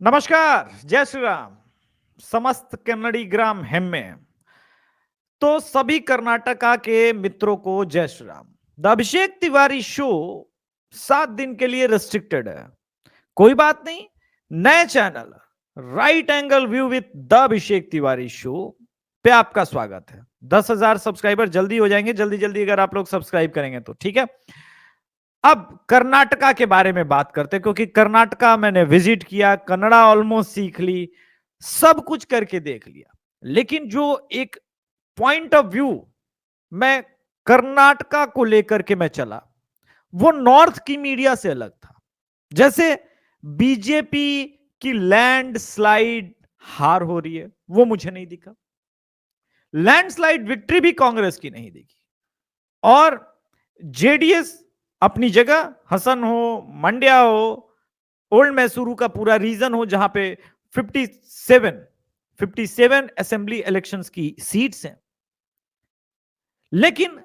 नमस्कार, जय श्री राम। समस्त कन्नड़ी ग्राम हेम्मे। तो सभी कर्नाटका के मित्रों को जय श्री राम। द अभिषेक तिवारी शो 7 दिन के लिए रेस्ट्रिक्टेड है। कोई बात नहीं, नए channel right angle view with the Abhishek Tiwari show पे आपका स्वागत है। 10,000 सब्सक्राइबर जल्दी हो जाएंगे, जल्दी जल्दी अगर आप लोग सब्सक्राइब करेंगे तो ठीक है। अब कर्नाटका के बारे में बात करते हैं, क्योंकि कर्नाटका मैंने विजिट किया, कन्नड़ा ऑलमोस्ट सीख ली, सब कुछ करके देख लिया, लेकिन जो एक पॉइंट ऑफ व्यू मैं कर्नाटका को लेकर के मैं चला, वो नॉर्थ की मीडिया से अलग था। जैसे बीजेपी की लैंडस्लाइड हार हो रही है, वो मुझे नहीं दिखा। लैंडस्लाइड विक्ट्री भी कांग्रेस की नहीं दिखी। और जेडीएस अपनी जगह, हसन हो, मंड्या हो, ओल्ड मैसूरू का पूरा रीजन हो, जहां पे 57 असेंबली इलेक्शंस की सीट्स हैं। लेकिन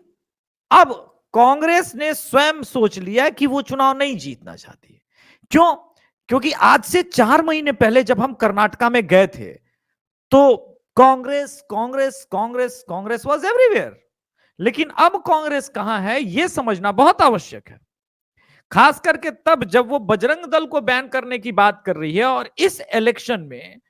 अब कांग्रेस ने स्वयं सोच लिया कि वो चुनाव नहीं जीतना चाहती है। क्यों? क्योंकि आज से 4 महीने पहले जब हम कर्नाटका में गए थे, तो Congress Congress Congress Congress was everywhere. लेकिन अब कांग्रेस कहां है, यह समझना बहुत आवश्यक है। खास करके तब जब वो बजरंग दल को बैन करने की बात कर रही है, और इस इलेक्शन में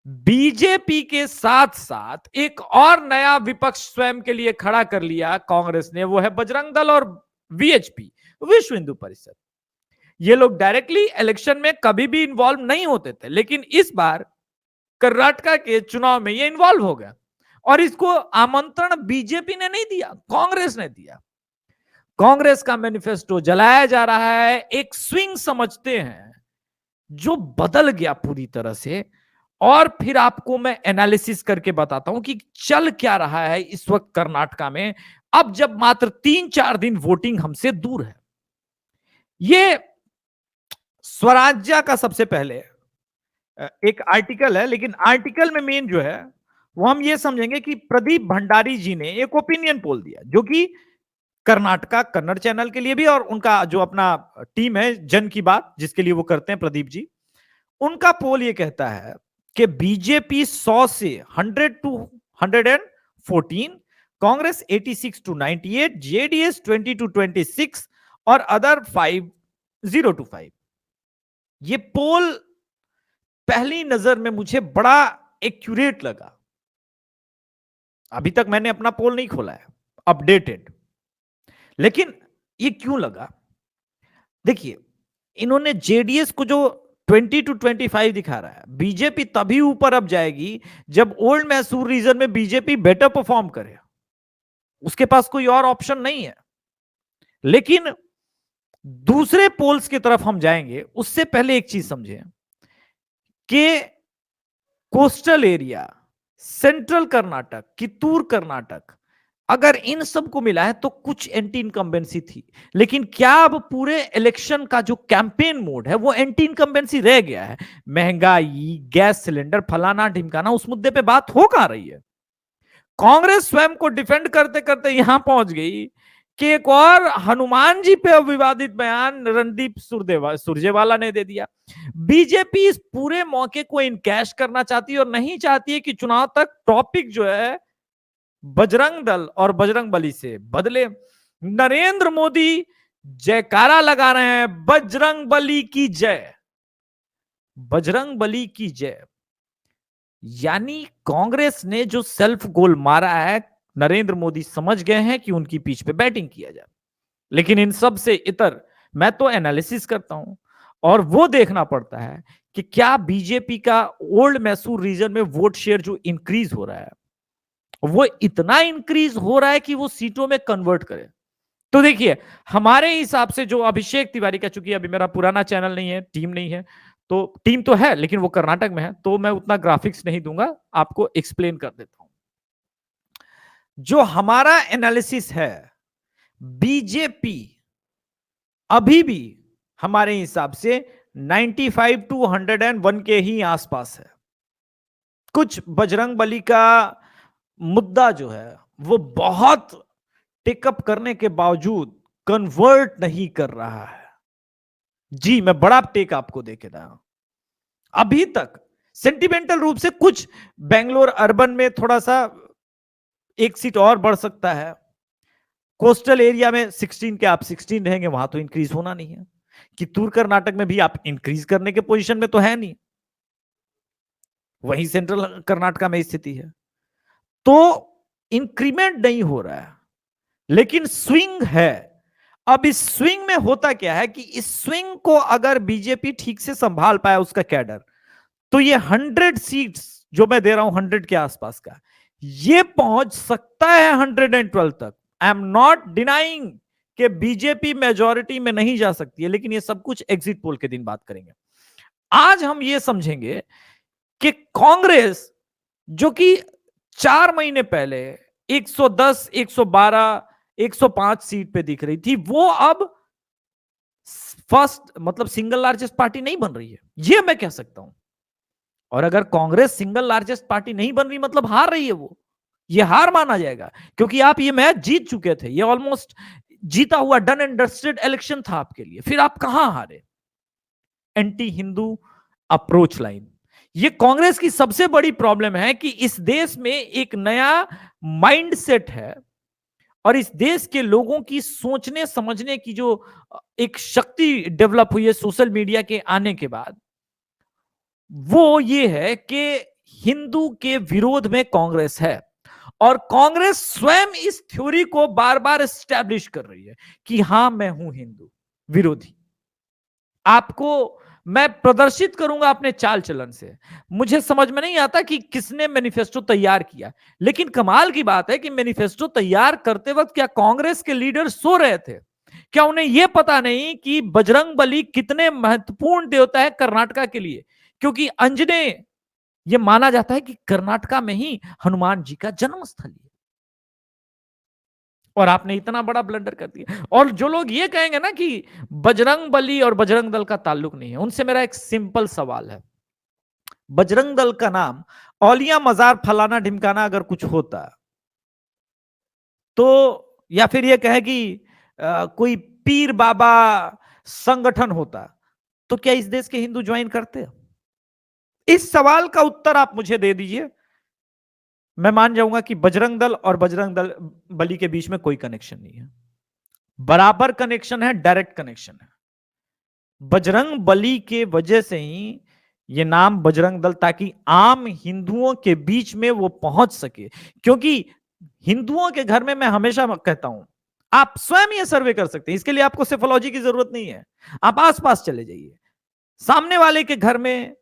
बीजेपी के साथ साथ एक और नया विपक्ष स्वयं के लिए खड़ा कर लिया कांग्रेस ने, वो है बजरंग दल और वीएचपी, विश्व हिंदू परिषद। ये लोग डायरेक्टली इलेक्शन में कभी भी इंवॉल्व नहीं होते थे, लेकिन इस बार कर्नाटका के चुनाव में ये इंवॉल्व हो गया। और इसको आमंत्रण बीजेपी ने नहीं दिया, कांग्रेस ने दिया। कांग्रेस का मैनिफेस्टो जलाया जा रहा है, एक स्विंग समझते हैं जो बदल गया पूरी तरह से। और फिर आपको मैं एनालिसिस करके बताता हूं कि चल क्या रहा है इस वक्त कर्नाटका में, अब जब मात्र 3-4 दिन वोटिंग हमसे दूर है। ये स्वराज्य का सबसे पहले एक आर्टिकल है, लेकिन आर्टिकल में मेन जो है वो हम ये समझेंगे कि प्रदीप भंडारी जी ने एक ओपिनियन पोल दिया, जो कि कर्नाटका कन्नड़ चैनल के लिए भी, और उनका जो अपना टीम है जन की बात जिसके लिए वो करते हैं प्रदीप जी, उनका पोल ये कहता है कि बीजेपी 100 से 100 to 114, Congress 86 to 98, JDS 20 to 26 और अदर 0 टू 5। ये पोल पहली नजर में मुझे बड़ा एक्यूरेट लगा। अभी तक मैंने अपना पोल नहीं खोला है अपडेटेड, लेकिन ये क्यों लगा? देखिए, इन्होंने जेडीएस को जो 20 टू 25 दिखा रहा है, बीजेपी तभी ऊपर अब जाएगी जब ओल्ड मैसूर रीजन में बीजेपी बेटर परफॉर्म करे। उसके पास कोई और ऑप्शन नहीं है। लेकिन दूसरे पोल्स की तरफ हम जाएंगे, उससे पहले एक चीज समझें कि coastal area, central Karnataka, Kittur Karnataka, अगर इन सबको मिला है तो कुछ एंटी इनकम्बेंसी थी। लेकिन क्या अब पूरे इलेक्शन का जो कैंपेन मोड है वो एंटी इनकम्बेंसी रह गया है? महंगाई, गैस सिलेंडर, फलाना ढिमकाना, उस मुद्दे पे बात हो कहां रही है? कांग्रेस स्वयं को डिफेंड करते करते यहां पहुंच गई कि एक और हनुमान जी पे विवादित बयान रणदीप सुरजेवाला ने दे दिया। बीजेपी इस पूरे मौके को इनकैश करना चाहती है, और नहीं चाहती है कि चुनाव तक टॉपिक जो है बजरंग दल और बजरंग बली से बदले। नरेंद्र मोदी जयकारा लगा रहे हैं, बजरंग बली की जय, बजरंग बली की जय। यानी कांग्रेस ने जो सेल्फ गोल मारा है, नरेंद्र मोदी समझ गए हैं कि उनकी पीठ पे बैटिंग किया जाए। लेकिन इन सब से इतर मैं तो एनालिसिस करता हूं, और वो देखना पड़ता है कि क्या बीजेपी का ओल्ड मैसूर रीजन में वोट शेयर जो इंक्रीज हो रहा है, वो इतना इंक्रीज हो रहा है कि वो सीटों में कन्वर्ट करे। तो देखिए, हमारे हिसाब से जो अभिषेक तिवारी का, चूंकि अभी मेरा पुराना चैनल नहीं है, टीम नहीं है, तो टीम तो है लेकिन वो कर्नाटक में है, तो मैं उतना ग्राफिक्स नहीं दूंगा, आपको एक्सप्लेन कर देता हूं। जो हमारा एनालिसिस है, बीजेपी अभी भी हमारे हिसाब से 95 टू 101 के ही आसपास है। कुछ बजरंग बली का मुद्दा जो है वो बहुत टेकअप करने के बावजूद कन्वर्ट नहीं कर रहा है। जी, मैं बड़ा टेक आपको देके रहा हूं। अभी तक सेंटिमेंटल रूप से कुछ बेंगलोर अर्बन में थोड़ा सा एक सीट और बढ़ सकता है, कोस्टल एरिया में 16 के आप 16 रहेंगे, वहां तो इंक्रीज होना नहीं है। कित्तूर कर्नाटक में भी आप इंक्रीज करने के पोजीशन में तो है नहीं, वही सेंट्रल कर्नाटका में स्थिति है। तो इंक्रीमेंट नहीं हो रहा है, लेकिन स्विंग है। अब इस स्विंग में होता क्या है कि इस स्विंग को अगर बीजेपी ठीक से संभाल पाया उसका कैडर, तो ये 100 सीट्स जो मैं दे रहा हूं 100 के आसपास का, ये पहुंच सकता है 112 तक। आई एम नॉट डिनाइंग कि बीजेपी मेजॉरिटी में नहीं जा सकती है, लेकिन ये सब कुछ एग्जिट पोल के दिन बात करेंगे। आज हम ये समझेंगे कि कांग्रेस जो कि 4 महीने पहले 110, 112, 105 सीट पे दिख रही थी, वो अब फर्स्ट मतलब सिंगल लार्जेस्ट पार्टी नहीं बन रही है, ये मैं कह सकता हूं। और अगर कांग्रेस सिंगल लार्जेस्ट पार्टी नहीं बन रही मतलब हार रही है, वो ये हार माना जाएगा, क्योंकि आप ये मैच जीत चुके थे, ये ऑलमोस्ट जीता हुआ डन एंड डस्टेड इलेक्शन था आपके लिए, फिर आप कहां हारे। एंटी हिंदू अप्रोच लाइन, ये कांग्रेस की सबसे बड़ी प्रॉब्लम है कि इस देश में एक नया माइंडसेट है और इस देश के लोगों की सोचने समझने की जो एक शक्ति डेवलप हुई है सोशल मीडिया के आने के बाद, वो ये है कि हिंदू के विरोध में कांग्रेस है। और कांग्रेस स्वयं इस थ्योरी को बार बार एस्टैब्लिश कर रही है कि हां मैं हूं हिंदू विरोधी। आपको मैं प्रदर्शित करूंगा अपने चाल चलन से। मुझे समझ में नहीं आता कि किसने मैनिफेस्टो तैयार किया, लेकिन कमाल की बात है कि मैनिफेस्टो तैयार करते वक्त क्या कांग्रेस के लीडर सो रहे थे? क्या उन्हें यह पता नहीं कि बजरंगबली कितने महत्वपूर्ण देवता है कर्नाटका के लिए? क्योंकि अंजने यह माना जाता है कि कर्नाटका में ही हनुमान जी का जन्म स्थल है। और आपने इतना बड़ा ब्लंडर कर दिया। और जो लोग ये कहेंगे ना कि बजरंग बली और बजरंग दल का ताल्लुक नहीं है, उनसे मेरा एक सिंपल सवाल है। बजरंग दल का नाम औलिया मजार फलाना ढिमकाना अगर कुछ होता तो, या फिर ये कहे कि कोई पीर बाबा संगठन होता, तो क्या इस देश के हिंदू ज्वाइन करते? इस सवाल का उत्तर आप मुझे दे दीजिए, मैं मान जाऊंगा कि बजरंग दल और बजरंग दल बली के बीच में कोई कनेक्शन नहीं है। बराबर कनेक्शन है, डायरेक्ट कनेक्शन है। बजरंग बली के वजह से ही ये नाम बजरंग दल, ताकि आम हिंदुओं के बीच में वो पहुंच सके। क्योंकि हिंदुओं के घर में, मैं हमेशा कहता हूं, आप स्वयं ये सर्वे कर सकते हैं, इसके लिए आपको सेफोलॉजी की जरूरत नहीं है। आप आसपास चले जाइए, सामने वाले के घर में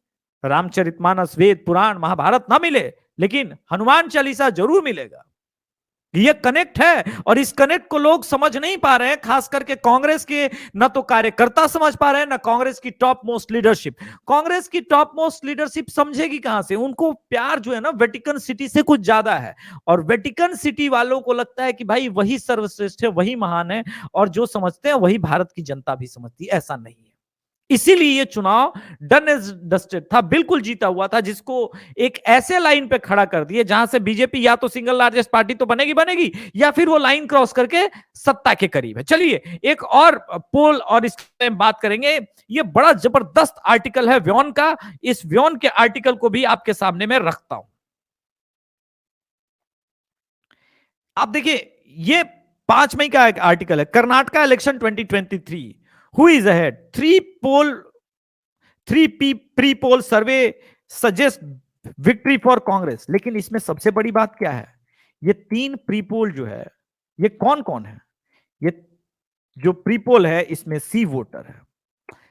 रामचरितमानस, वेद, पुराण, महाभारत ना मिले, लेकिन हनुमान चालीसा जरूर मिलेगा। ये कनेक्ट है, और इस कनेक्ट को लोग समझ नहीं पा रहे हैं, खास करके कांग्रेस के न तो कार्यकर्ता समझ पा रहे हैं, न कांग्रेस की टॉप मोस्ट लीडरशिप। कांग्रेस की टॉप मोस्ट लीडरशिप समझेगी कहां से? उनको प्यार जो है ना वेटिकन सिटी से कुछ ज्यादा है, और वेटिकन सिटी वालों को लगता है कि भाई वही सर्वश्रेष्ठ है, वही महान है, और जो समझते हैं वही भारत की जनता भी समझती है। ऐसा नहीं है। इसीलिए ये चुनाव डन एज डस्टेड था, बिल्कुल जीता हुआ था, जिसको एक ऐसे लाइन पे खड़ा कर दिए जहां से बीजेपी या तो सिंगल लार्जेस्ट पार्टी तो बनेगी बनेगी, या फिर वो लाइन क्रॉस करके सत्ता के करीब है। चलिए एक और पोल और इसके बात करेंगे। ये बड़ा जबरदस्त आर्टिकल है व्योन का, इस व्योन के आर्टिकल को भी आपके सामने में रखता हूं। आप देखिए, ये 5 मई का एक आर्टिकल है, Karnataka election 2023, who is ahead? 3 pre poll survey suggest victory for Congress. लेकिन इसमें सबसे बड़ी बात क्या है, ये 3 प्री पोल जो है, ये कौन कौन है? ये जो प्री पोल है इसमें सी वोटर है,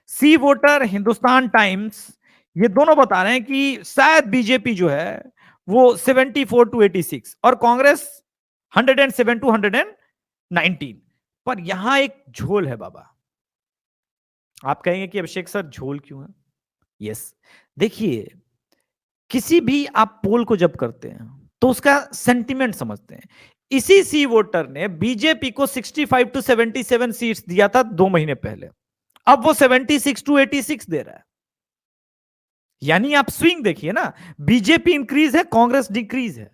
सी वोटर, हिंदुस्तान टाइम्स, ये दोनों बता रहे हैं कि शायद बीजेपी जो है वो 74 to 86 और कांग्रेस 107 to 119। पर यहां एक झोल है बाबा। आप कहेंगे कि अभिषेक सर झोल क्यों है? यस, देखिए, किसी भी आप पोल को जब करते हैं तो उसका सेंटिमेंट समझते हैं। इसी सी वोटर ने बीजेपी को 65 to 77 सीट्स दिया था 2 महीने पहले, अब वो 76 to 86 दे रहा है। यानी आप स्विंग देखिए ना, बीजेपी इंक्रीज है, कांग्रेस डिक्रीज है।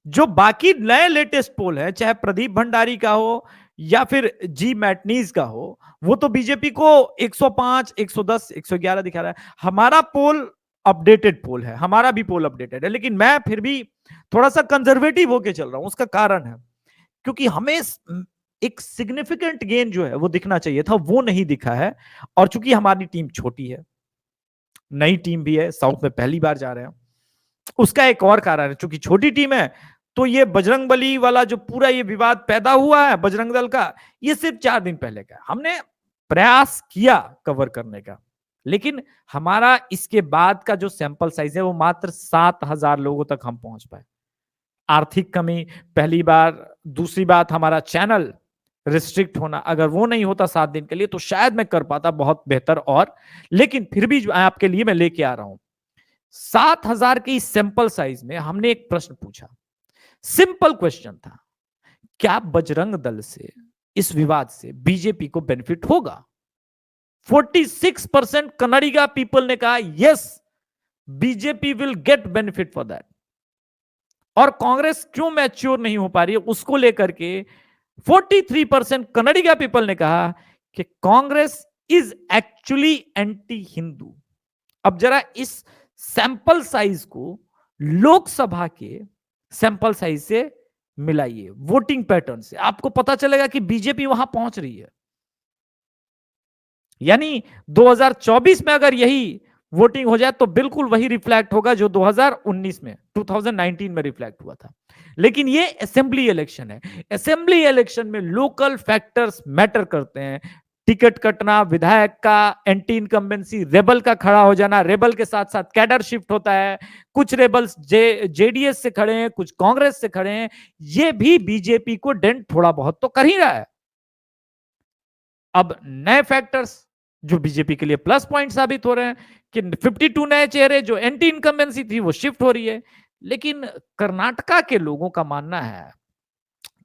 जो बाकी नए लेटेस्ट पोल है, चाहे प्रदीप भंडारी का हो या फिर जी मैटनीज का हो, वो तो बीजेपी को 105, 110, 111 दिखा रहा है। हमारा पोल अपडेटेड पोल है, हमारा भी पोल अपडेटेड है, लेकिन मैं फिर भी थोड़ा सा कंजर्वेटिव होके चल रहा हूं। उसका कारण है क्योंकि हमें एक सिग्निफिकेंट गेन जो है वो दिखना चाहिए था, वो नहीं दिखा है। और चूंकि हमारी टीम छोटी है, नई टीम भी है, साउथ में पहली बार जा रहे हैं, उसका एक और कारण है, चूंकि छोटी टीम है तो ये बजरंग बली वाला जो पूरा ये विवाद पैदा हुआ है बजरंग दल का, ये सिर्फ 4 दिन पहले का। हमने प्रयास किया कवर करने का, लेकिन हमारा इसके बाद का जो सैंपल साइज है वो मात्र 7,000 लोगों तक हम पहुंच पाए। आर्थिक कमी पहली बार, दूसरी बात हमारा चैनल रिस्ट्रिक्ट होना, अगर वो नहीं होता 7 दिन के लिए तो शायद मैं कर पाता बहुत बेहतर। और लेकिन फिर भी जो आपके लिए मैं लेके आ रहा हूं, 7,000 की सैंपल साइज में हमने एक प्रश्न पूछा, सिंपल क्वेश्चन था, क्या बजरंग दल से, इस विवाद से बीजेपी को बेनिफिट होगा? 46% कन्नडिगा पीपल ने कहा yes, BJP will get benefit for that. और कांग्रेस क्यों मैच्योर नहीं हो पा रही है उसको लेकर के 43% कन्नडिगा पीपल ने कहा कि Congress is actually anti Hindu. अब जरा इस सैंपल साइज को लोकसभा के सैंपल साइज से मिलाइए, वोटिंग पैटर्न से, आपको पता चलेगा कि बीजेपी वहां पहुंच रही है। यानी 2024 में अगर यही वोटिंग हो जाए तो बिल्कुल वही रिफ्लेक्ट होगा जो 2019 में रिफ्लेक्ट हुआ था। लेकिन ये असेंबली इलेक्शन है, असेंबली इलेक्शन में लोकल फैक्टर्स मैटर करते हैं। टिकट कटना, विधायक का एंटी इनकम्बेंसी, रेबल का खड़ा हो जाना, रेबल के साथ साथ कैडर शिफ्ट होता है, कुछ रेबल्स जेडीएस से खड़े हैं, कुछ कांग्रेस से खड़े हैं, ये भी बीजेपी को डेंट थोड़ा बहुत तो कर ही रहा है। अब नए फैक्टर्स जो बीजेपी के लिए प्लस पॉइंट साबित हो रहे हैं कि 52 नए चेहरे, जो एंटी इनकम्बेंसी थी वो शिफ्ट हो रही है। लेकिन कर्नाटका के लोगों का मानना है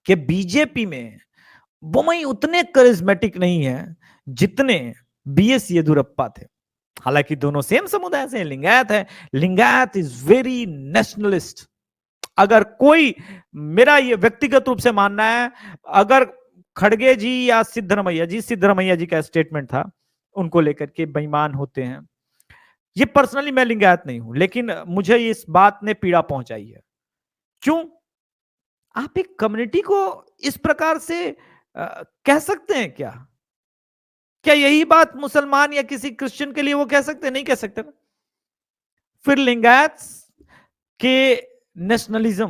कि बीजेपी में बोमई उतने करिज्मेटिक नहीं है जितने बीएस येदुरप्पा थे। हालांकि दोनों सेम समुदाय से लिंगायत है, लिंगायत इज वेरी नेशनलिस्ट। अगर कोई, मेरा ये व्यक्तिगत रूप से मानना है, अगर खड़गे जी या सिद्धरमैया जी का स्टेटमेंट था उनको लेकर के बेईमान होते हैं, ये पर्सनली मैं लिंगायत नहीं हूं, लेकिन मुझे इस बात ने पीड़ा पहुंचाई है। क्यों आप एक कम्युनिटी को इस प्रकार से कह सकते हैं? क्या क्या यही बात मुसलमान या किसी क्रिश्चियन के लिए वो कह सकते हैं? नहीं कह सकते ना। फिर लिंगायत के नेशनलिज्म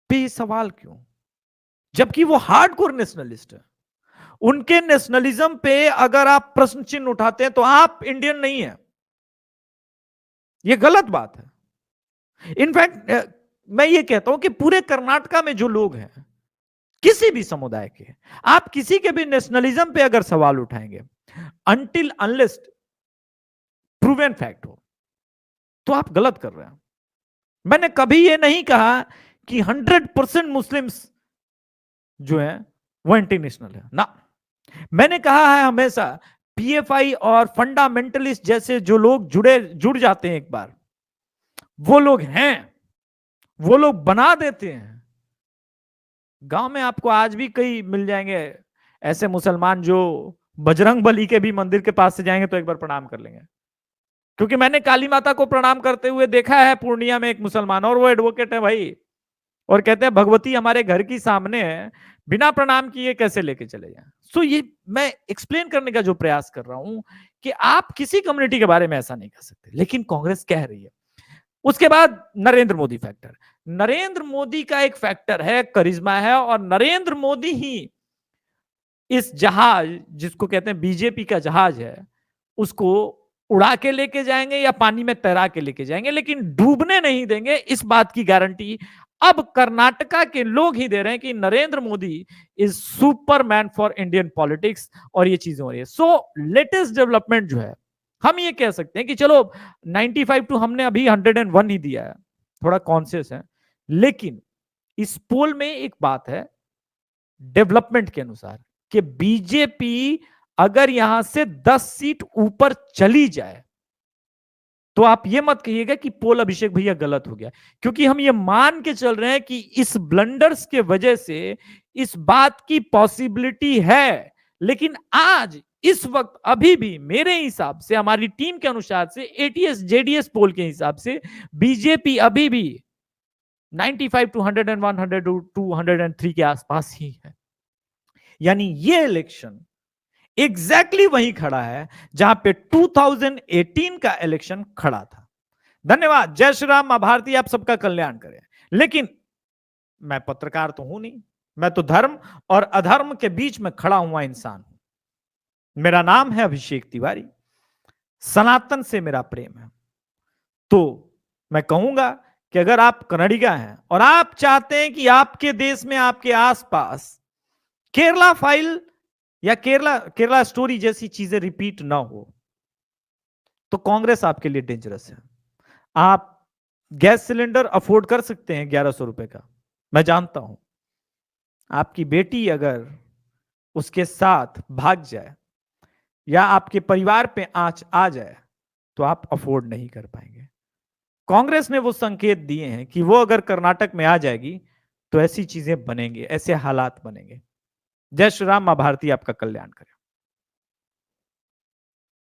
पे सवाल क्यों, जबकि वो हार्डकोर नेशनलिस्ट है? उनके नेशनलिज्म पे अगर आप प्रश्न चिन्ह उठाते हैं तो आप इंडियन नहीं है, ये गलत बात है। इनफैक्ट मैं ये कहता हूं कि पूरे कर्नाटका में जो लोग हैं किसी भी समुदाय के, आप किसी के भी नेशनलिज्म पे अगर सवाल उठाएंगे, अनटिल अनलेस प्रूवन फैक्ट हो, तो आप गलत कर रहे हैं। मैंने कभी ये नहीं कहा कि 100% मुस्लिम्स जो है वो एंटी नेशनल है ना। मैंने कहा है हमेशा, पीएफआई और फंडामेंटलिस्ट जैसे जो लोग जुड़ जाते हैं एक बार, वो लोग हैं, वो लोग बना देते हैं। गांव में आपको आज भी कई मिल जाएंगे ऐसे मुसलमान जो बजरंग बली के भी मंदिर के पास से जाएंगे तो एक बार प्रणाम कर लेंगे। क्योंकि मैंने काली माता को प्रणाम करते हुए देखा है पूर्णिया में एक मुसलमान, और वो एडवोकेट है भाई, और कहते हैं भगवती हमारे घर की सामने है, बिना प्रणाम किए कैसे लेके चले जाएं। सो ये मैं एक्सप्लेन करने का जो प्रयास कर रहा हूं कि आप किसी कम्युनिटी के बारे में ऐसा नहीं कर सकते, लेकिन कांग्रेस कह रही है। उसके बाद नरेंद्र मोदी फैक्टर, नरेंद्र मोदी का एक फैक्टर है, करिश्मा है, और नरेंद्र मोदी ही इस जहाज जिसको कहते हैं बीजेपी का जहाज है उसको उड़ा के लेके जाएंगे या पानी में तैरा के लेके जाएंगे, लेकिन डूबने नहीं देंगे। इस बात की गारंटी अब कर्नाटका के लोग ही दे रहे हैं कि Narendra Modi is Superman for Indian politics, और ये चीजें हो रही है। सो लेटेस्ट डेवलपमेंट जो है, हम ये कह सकते हैं कि चलो 95 टू हमने अभी 101 ही दिया है, थोड़ा कॉन्शियस है, लेकिन इस पोल में एक बात है डेवलपमेंट के अनुसार कि बीजेपी अगर यहां से 10 सीट ऊपर चली जाए तो आप ये मत कहिएगा कि पोल अभिषेक भैया गलत हो गया, क्योंकि हम ये मान के चल रहे हैं कि इस ब्लंडर्स के वजह से इस बात की पॉसिबिलिटी है। लेकिन आज इस वक्त अभी भी मेरे हिसाब से, हमारी टीम के अनुसार से, एटीएस जेडीएस पोल के हिसाब से बीजेपी अभी भी 95 टू 101, 100 टू 103 के आसपास ही है। यानी ये इलेक्शन एग्जैक्टली वहीं खड़ा है जहां पे 2018 का इलेक्शन खड़ा था। धन्यवाद। जय श्री राम, मां भारती आप सबका कल्याण करे। लेकिन मैं पत्रकार तो हूं नहीं, मैं तो धर्म और अधर्म के बीच में खड़ा हुआ इंसान हूं। मेरा नाम है अभिषेक तिवारी, सनातन से मेरा प्रेम है। तो मैं कहूंगा कि अगर आप कन्नडिगा हैं और आप चाहते हैं कि आपके देश में, आपके आसपास केरला फाइल या केरला स्टोरी जैसी चीजें रिपीट ना हो, तो कांग्रेस आपके लिए डेंजरस है। आप गैस सिलेंडर अफोर्ड कर सकते हैं 1100 रुपए का, मैं जानता हूं। आपकी बेटी अगर उसके साथ भाग जाए या आपके परिवार पे आंच आ जाए तो आप अफोर्ड नहीं कर पाएंगे। कांग्रेस ने वो संकेत दिए हैं कि वो अगर कर्नाटक में आ जाएगी तो ऐसी चीजें बनेंगे, ऐसे हालात बनेंगे। जय श्री राम, मां भारती आपका कल्याण करे।